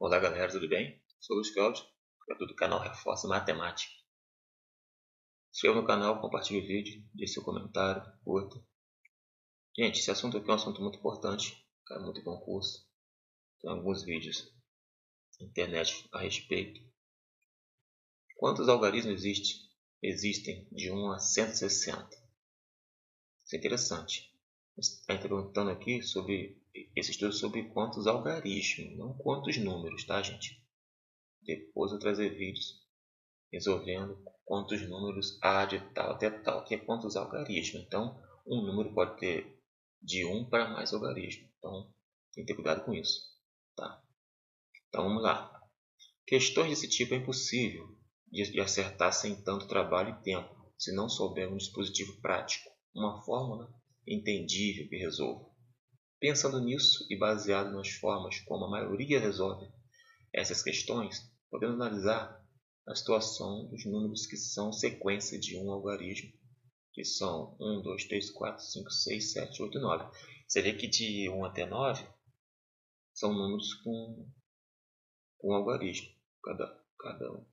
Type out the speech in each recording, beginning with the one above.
Olá galera, tudo bem? Sou o Luiz Cláudio, criador do canal Reforça Matemática. Se inscreva no canal, compartilhe o vídeo, deixe seu comentário, curta. Gente, esse assunto aqui é um assunto muito importante, cai muito em concurso. Tem alguns vídeos na internet a respeito. Quantos algarismos existem de 1 a 160? Isso é interessante. Está perguntando aqui sobre esse estudo sobre quantos algarismos, não quantos números, tá gente? Depois eu vou trazer vídeos resolvendo quantos números há de tal até tal, que é quantos algarismos. Então, um número pode ter de 1 para mais algarismos. Então, tem que ter cuidado com isso. Tá? Então, vamos lá. Questões desse tipo é impossível de acertar sem tanto trabalho e tempo, se não souber um dispositivo prático, uma fórmula entendível que resolva. Pensando nisso e baseado nas formas como a maioria resolve essas questões, podemos analisar a situação dos números que são sequência de um algarismo, que são 1, 2, 3, 4, 5, 6, 7, 8, 9. Você vê que de 1 até 9 são números com algarismo, cada um.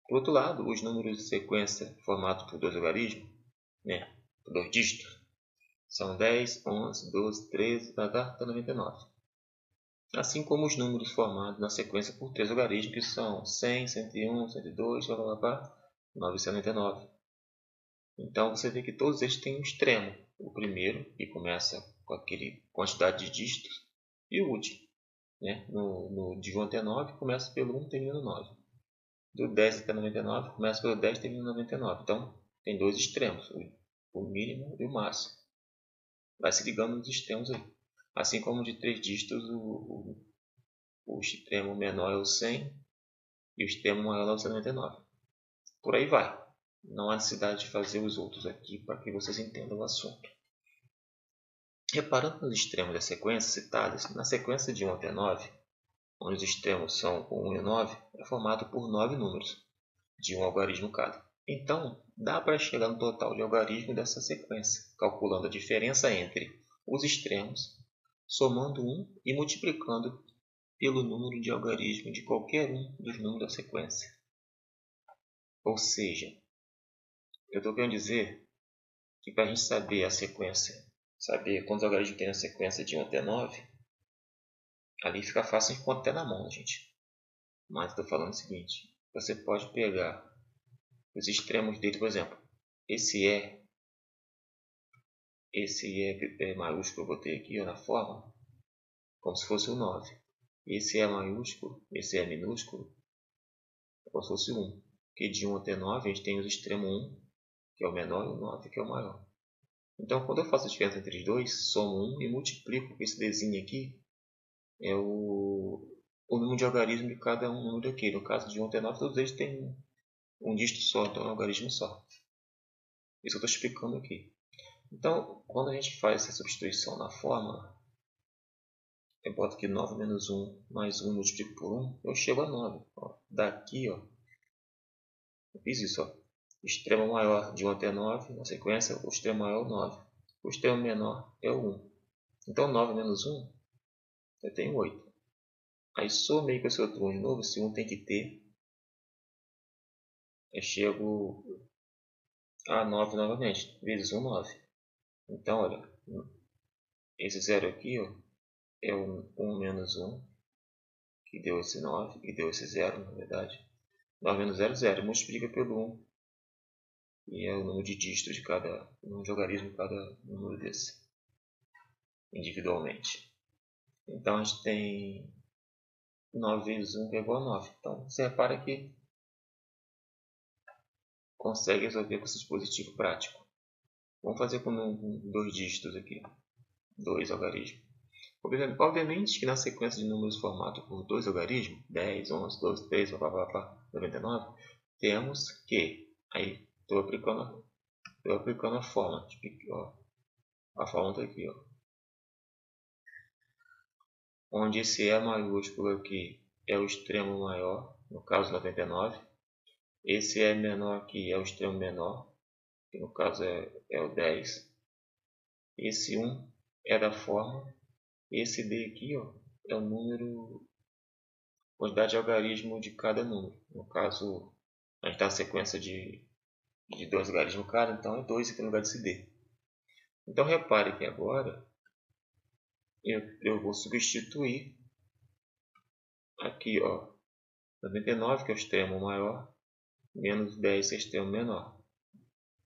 Por outro lado, os números de sequência formados por dois algarismos, por dois dígitos, são 10, 11, 12, 13, até 99. Assim como os números formados na sequência por três algarismos, que são 100, 101, 102, 999. Então, você vê que todos eles têm um extremo. O primeiro, que começa com aquele quantidade de dígitos, e o último. De 1 até 9, começa pelo 1 e termina no 9. Do 10 até 99, começa pelo 10 e termina no 99. Então, tem dois extremos, o mínimo e o máximo. Vai se ligando nos extremos aí. Assim como de 3 dígitos, o extremo menor é o 100 e o extremo maior é o 99. Por aí vai. Não há necessidade de fazer os outros aqui para que vocês entendam o assunto. Reparando nos extremos das sequências citadas, na sequência de 1 até 9, onde os extremos são 1 e 9, é formado por 9 números, de um algarismo cada. Então, dá para chegar no total de algarismo dessa sequência, calculando a diferença entre os extremos, somando 1 e multiplicando pelo número de algarismo de qualquer um dos números da sequência. Ou seja, eu estou querendo dizer que para a gente saber a sequência, saber quantos algarismos tem na sequência de 1 até 9, ali fica fácil de contar na mão, gente. Mas estou falando o seguinte, você pode pegar os extremos dele, por exemplo, esse E maiúsculo eu botei aqui na forma, como se fosse o 9. Esse E maiúsculo, esse E minúsculo, é como se fosse o 1. Porque de 1 até 9 a gente tem os extremos 1, que é o menor, e o 9, que é o maior. Então, quando eu faço a diferença entre os dois, somo 1 e multiplico com esse desenho aqui, é o número de algarismo de cada um número aqui. No caso de 1 até 9, todos eles têm um dígito só, então é um algarismo só. Isso eu estou explicando aqui. Então, quando a gente faz essa substituição na fórmula, eu boto aqui 9 menos 1 mais 1 multiplico por 1, eu chego a 9. Daqui, eu fiz isso. Extremo maior de 1 até 9, na sequência, o extremo maior é o 9. O extremo menor é o 1. Então, 9 menos 1, eu tenho 8. Aí, somei com esse outro 1 de novo, esse 1 tem que ter. Eu chego a 9 novamente, vezes 1, 9. Então, olha, esse 0 aqui é o 1 menos 1, que deu esse 9, e deu esse 0, na verdade. 9 menos 0, 0. Multiplica pelo 1, e é o número de dígitos de cada, o número de algarismo de cada número desse, individualmente. Então, a gente tem 9 vezes 1 que é igual a 9. Então, você repara que consegue resolver com esse dispositivo prático. Vamos fazer com dois dígitos aqui, dois algarismos. Obviamente que na sequência de números formados por dois algarismos, 10, 11, 12, 13, 99, temos que, aí estou aplicando a fórmula, a fórmula está aqui, onde esse E maiúsculo aqui é o extremo maior, no caso 99, esse E menor aqui é o extremo menor, que no caso é o 10, esse 1 é da forma, esse D aqui é o número quantidade de algarismo de cada número. No caso, a gente está na sequência de 2 algarismos cada, então é 2 aqui no lugar de CD. Então repare que agora eu vou substituir aqui, ó, 99, que é o extremo maior, menos 10, que é o extremo menor.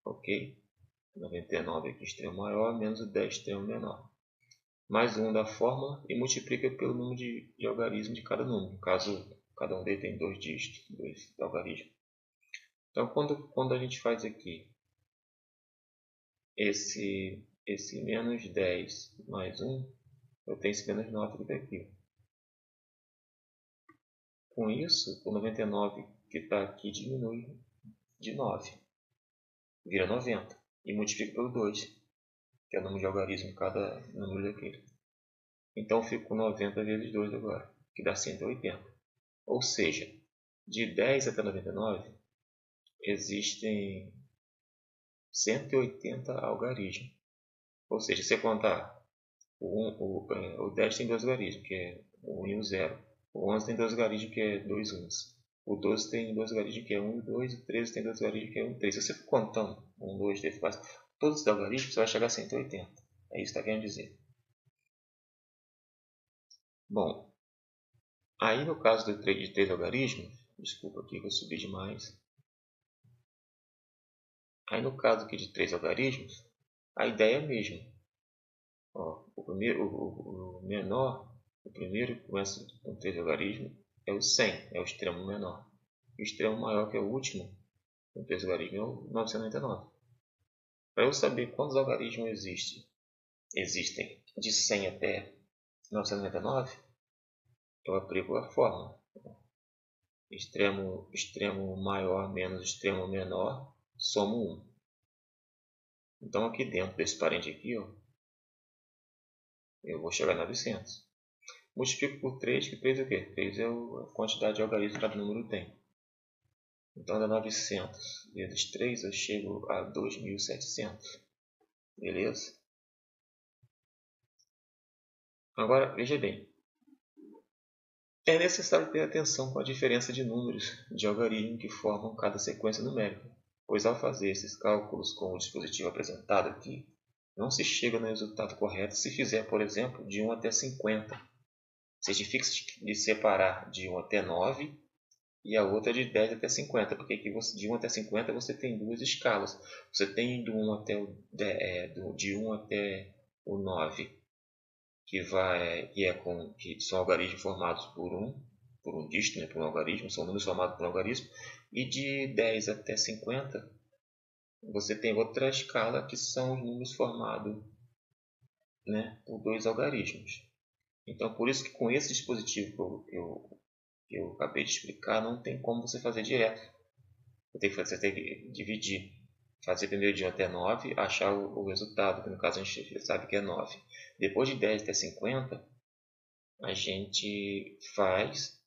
Ok? 99 aqui, extremo maior, menos 10, extremo menor. Mais 1 da fórmula e multiplica pelo número de algarismos de cada número. No caso, cada um deles tem 2 dígitos, 2 algarismos. Então, quando a gente faz aqui esse menos 10 mais 1, eu tenho esse menos 9 daqui. Com isso, o 99 que está aqui diminui de 9, vira 90. E multiplica pelo 2, que é o número de algarismo de cada número daquele. Então, eu fico com 90 vezes 2 agora, que dá 180. Ou seja, de 10 até 99, existem 180 algarismos. Ou seja, se você contar o 10 tem 2 algarismos, que é o 1 e o 0. O 11 tem 2 algarismos, que é 2 uns. O 12 tem 2 algarismos, que é 1 e 2. O 13 tem 2 algarismos, que é 1 e 3. Se você for contando 1, 2, 3, 4, todos os algarismos, você vai chegar a 180. É isso que está querendo dizer. Bom, aí no caso de 3 algarismos, desculpa aqui que eu subi demais. Aí no caso aqui de 3 algarismos, a ideia é a mesma. Ó, o menor, o primeiro que começa com 3 algarismos, é o 100, é o extremo menor. E o extremo maior, que é o último, com 3 algarismos, é o 999. Para eu saber quantos algarismos existem de 100 até 999, eu aplico a fórmula. Extremo maior menos extremo menor, somo 1. Então aqui dentro desse parente aqui, ó, eu vou chegar a 900. Multiplico por 3, que 3 é o quê? 3 é a quantidade de algarismos que cada número tem. Então dá 900 vezes 3, eu chego a 2700. Beleza? Agora, veja bem. É necessário ter atenção com a diferença de números de algarismo que formam cada sequência numérica, pois ao fazer esses cálculos com o dispositivo apresentado aqui, não se chega no resultado correto se fizer, por exemplo, de 1 até 50. Certifique-se de separar de 1 até 9 e a outra de 10 até 50, porque aqui de 1 até 50 você tem duas escalas. Você tem de 1 até o 9, que são algarismos formados por um dígito, né, por um algarismo, são números formados por um algarismo, e de 10 até 50 você tem outra escala que são os números formados, né, por 2 algarismos. Então, por isso que com esse dispositivo que eu acabei de explicar, não tem como você fazer direto. Você tem que dividir, fazer primeiro de 1 até 9, achar o resultado, que no caso a gente sabe que é 9. Depois de 10 até 50, a gente faz,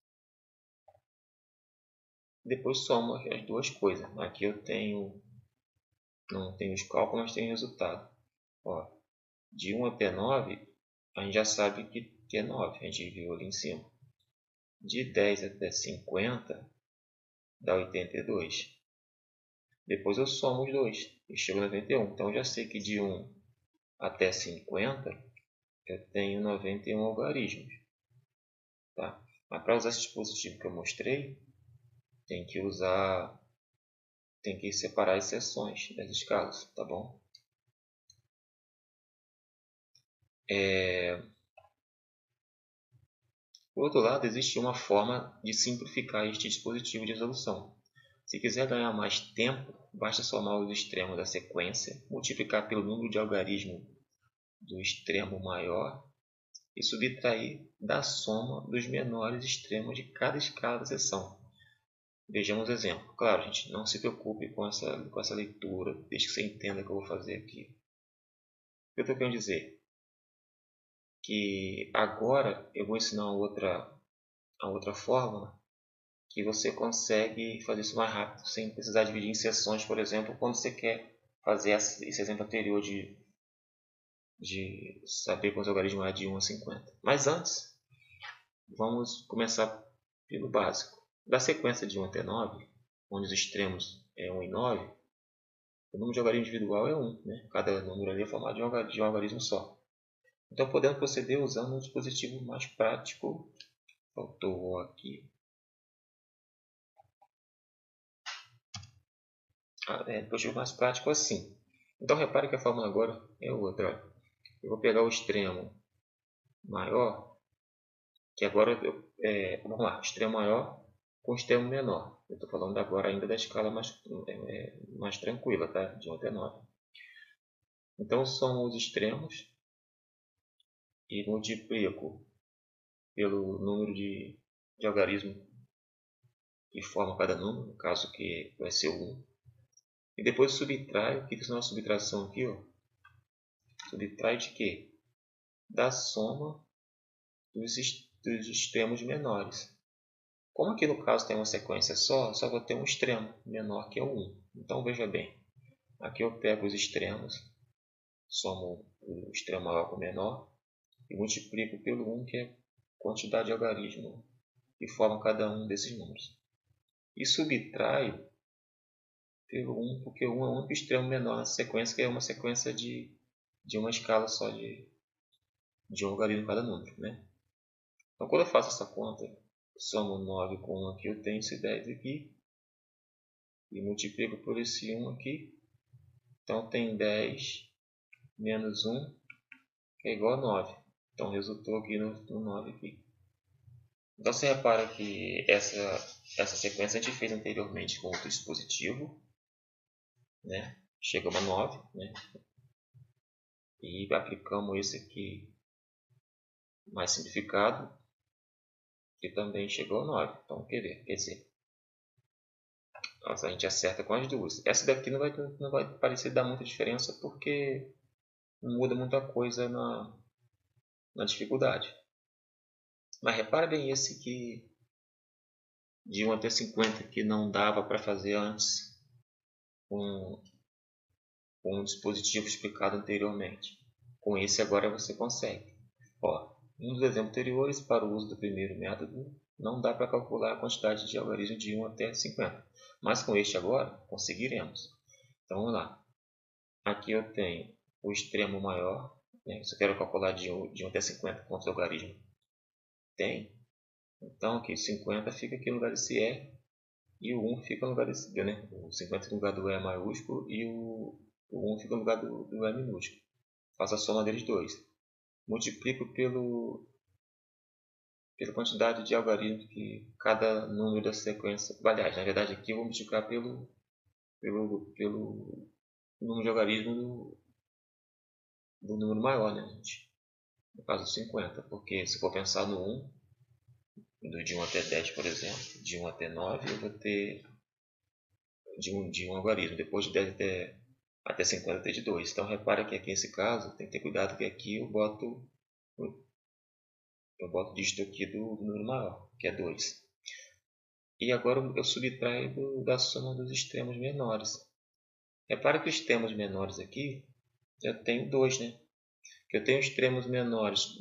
depois soma as duas coisas. Aqui eu não tenho os cálculos, mas tenho o resultado. Ó, de 1 até 9, a gente já sabe que é 9, a gente viu ali em cima. De 10 até 50, dá 82. Depois eu somo os dois e chego a 91. Então eu já sei que de 1 até 50, eu tenho 91 algarismos. Tá? Mas para usar esse dispositivo que eu mostrei, tem que separar as seções das escalas, tá bom? Por outro lado, existe uma forma de simplificar este dispositivo de resolução. Se quiser ganhar mais tempo, basta somar os extremos da sequência, multiplicar pelo número de algarismos do extremo maior e subtrair da soma dos menores extremos de cada escala da seção. Vejamos o exemplo. Claro, gente, não se preocupe com essa leitura, desde que você entenda o que eu vou fazer aqui. O que eu estou querendo dizer? Que agora eu vou ensinar a outra fórmula que você consegue fazer isso mais rápido, sem precisar dividir em seções, por exemplo, quando você quer fazer esse exemplo anterior de saber quantos algarismos é de 1 a 50. Mas antes, vamos começar pelo básico. Da sequência de 1 até 9, onde os extremos é 1 e 9, o número de algarismo individual é 1. Né? Cada número ali é formado de um algarismo só. Então, podemos proceder usando um dispositivo mais prático. Faltou aqui. Dispositivo mais prático assim. Então, repare que a fórmula agora é outra. Eu vou pegar o extremo maior, que agora, vamos lá, extremo maior com extremo menor. Eu estou falando agora ainda da escala mais tranquila, tá? De 1 até 9. Então, somo os extremos e multiplico pelo número de algarismo que forma cada número, no caso que vai ser 1. E depois subtrai. O que é a nossa subtração aqui? Ó? Subtrai de quê? Da soma dos extremos menores. Como aqui no caso tem uma sequência só vou ter um extremo menor que é o 1. Então veja bem, aqui eu pego os extremos, somo o extremo maior com o menor e multiplico pelo 1, que é a quantidade de algarismo que forma cada um desses números. E subtraio pelo 1, porque o 1 é o único extremo menor nessa sequência, que é uma sequência de uma escala só de um algarismo cada número. Né? Então, quando eu faço essa conta, somo 9 com 1 aqui, eu tenho esse 10 aqui, e multiplico por esse 1 aqui. Então, tem 10 menos 1, que é igual a 9. Então, resultou aqui no 9 aqui. Então, você repara que essa sequência a gente fez anteriormente com outro dispositivo. Né? Chegamos a 9. Né? E aplicamos esse aqui mais simplificado, que também chegou a 9. Então, quer dizer, a gente acerta com as duas. Essa daqui não vai parecer dar muita diferença, porque não muda muita coisa na dificuldade. Mas repara bem esse que de 1 até 50, que não dava para fazer antes com um dispositivo explicado anteriormente. Com esse agora você consegue. Ó, nos exemplos anteriores, para o uso do primeiro método, não dá para calcular a quantidade de algarismos de 1 até 50. Mas com este agora, conseguiremos. Então vamos lá. Aqui eu tenho o extremo maior. Né? Se eu quero calcular de 1 até 50 quantos algarismos tem. Então aqui 50 fica aqui no lugar desse E. E o 1 fica no lugar desse D. Né? O 50 fica no lugar do E maiúsculo e o 1 fica no lugar do E minúsculo. Faço a soma deles dois. Multiplico pela quantidade de algarismos que cada número da sequência... Aliás, na verdade aqui eu vou multiplicar pelo número de algarismos do número maior, né, gente? No caso 50, porque se for pensar no 1, de 1 até 10, por exemplo, de 1 até 9, eu vou ter de um algarismo. Depois de 10 até 50 eu tenho de 2. Então repara que aqui nesse caso, tem que ter cuidado que aqui eu boto o dígito aqui do número maior, que é 2. E agora eu subtraio da soma dos extremos menores. Repara que os extremos menores aqui, eu tenho 2, né? Que eu tenho extremos menores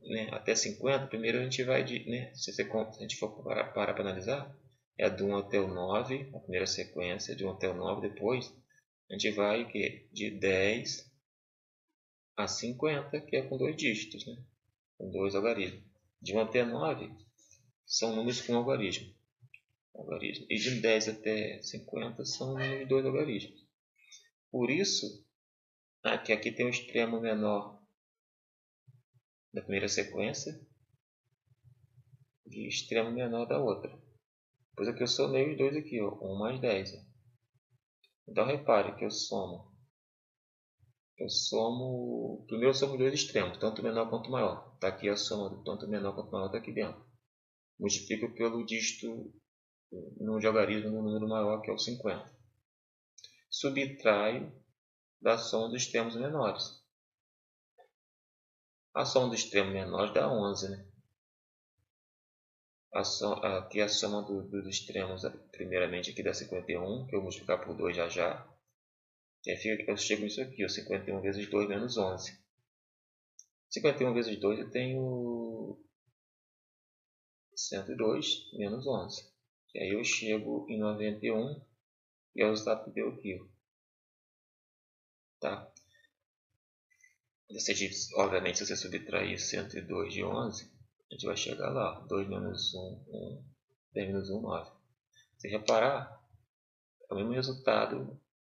né, até 50. Primeiro a gente vai né, se a gente for para analisar, é do 1 até o 9, a primeira sequência, de 1 até o 9. Depois a gente vai de 10 a 50, que é com 2 dígitos, né? Com 2 algarismos. De 1 até 9 são números com algarismo. E de 10 até 50 são números de 2 algarismos. Por isso, que aqui tem o extremo menor da primeira sequência e extremo menor da outra. Pois aqui eu somei os dois aqui, ó, 1 mais 10. Então repare que eu somo. Primeiro eu somo os dois extremos, tanto menor quanto maior. Está aqui a soma do tanto menor quanto maior, está aqui dentro. Multiplico pelo dígito número de algarismo no número maior, que é o 50. Subtraio da soma dos extremos menores. A soma dos extremos menores dá 11, né? Aqui a soma dos extremos, primeiramente aqui dá 51, que eu vou multiplicar por 2 já. Eu chego nisso aqui, ó, 51 vezes 2 menos 11. 51 vezes 2 eu tenho 102 menos 11. E aí eu chego em 91 e é o resultado que deu aqui. Tá? Obviamente, se você subtrair 102 de 11, a gente vai chegar lá. 2 menos 1, 1. 10 menos 1, 9. Se reparar, é o mesmo resultado.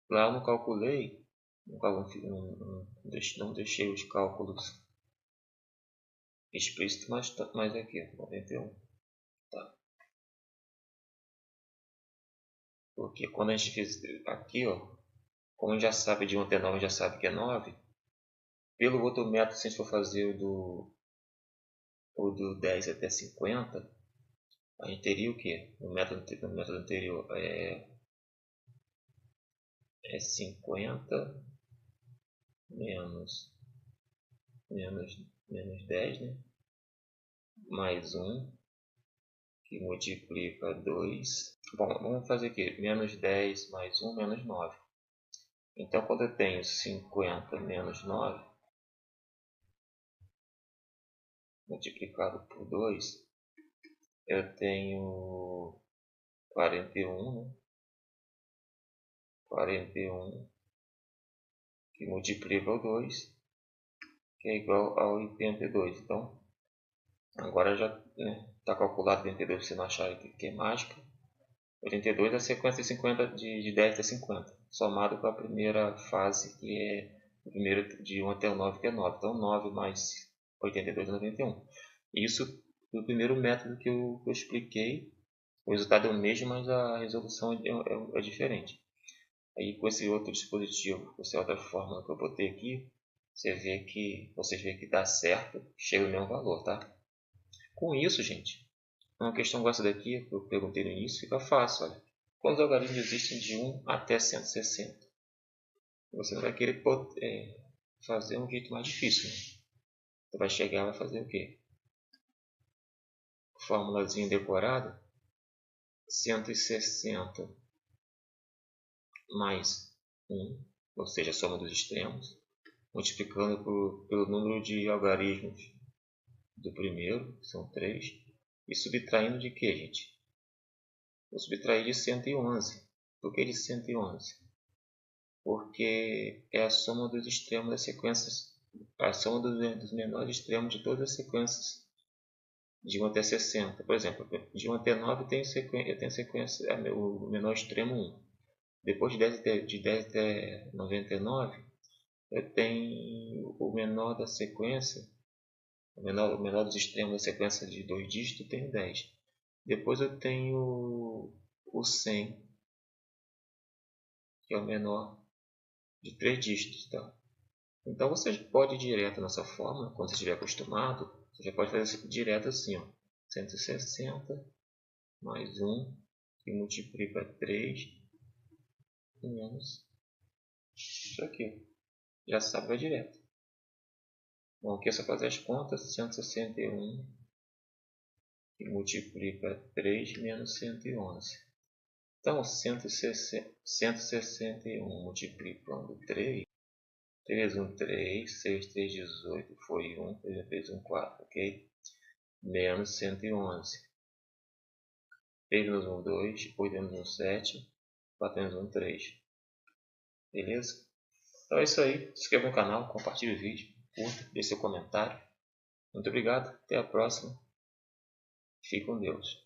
Lá eu não calculei, não deixei os cálculos explícitos, mas aqui, 91. Tá? Porque quando a gente fez aqui, ó, como a gente já sabe de 1 até 9, a gente já sabe que é 9. Pelo outro método, se a gente for fazer o do 10 até 50, a gente teria o quê? No método anterior é 50 menos 10, né? Mais 1, que multiplica 2. Bom, vamos fazer aqui. Menos 10 mais 1, menos 9. Então, quando eu tenho 50 menos 9, multiplicado por 2, eu tenho 41, né? 41, que multiplica o 2, que é igual a 82. Então, agora já está calculado 82, se você não achar que é mágica. 82 é a sequência de 50, de 10 até 50, somado com a primeira fase, que é o primeiro de 1 até o 9, que é 9. Então, 9 mais 82 é 91. Isso do primeiro método que eu expliquei. O resultado é o mesmo, mas a resolução é diferente. Aí, com esse outro dispositivo, com essa outra fórmula que eu botei aqui, vocês veem que dá certo, chega no mesmo valor, tá? Com isso, gente, uma questão igual essa daqui, que eu perguntei no início, fica fácil. Olha. Quantos algarismos existem de 1 até 160? Você não vai querer fazer um jeito mais difícil. Né? Você vai chegar e vai fazer o quê? Formulazinha decorada. 160 mais 1, ou seja, a soma dos extremos, multiplicando pelo número de algarismos do primeiro, que são 3, e subtraindo de quê, gente? Vou subtrair de 111. Por que de 111? Porque é a soma dos extremos das sequências, a soma dos menores extremos de todas as sequências de 1 até 60. Por exemplo, de 1 até 9 eu tenho sequência, o menor extremo 1. Depois de 10 até 99, eu tenho o menor da sequência, o menor dos extremos da sequência de 2 dígitos, eu tenho 10. Depois eu tenho o 100, que é o menor de 3 dígitos. Tá? Então você pode ir direto nessa forma, quando você estiver acostumado, você já pode fazer direto assim, ó, 160 mais 1, que multiplica 3, menos isso aqui. Já sabe, vai direto. Bom, aqui é só fazer as contas, 161, que multiplica 3 menos 111. Então, 161 multiplicando 3, 3, 1, 3, 6, 3, 18, foi 1, 3, 3, 1, 4, ok? Menos 111. 3 menos 1, 2, 8 menos 1, 7, 4 menos 1, 3. Beleza? Então é isso aí. Se inscreva no canal, compartilhe o vídeo, curta, deixe seu comentário. Muito obrigado, até a próxima. Fique com Deus.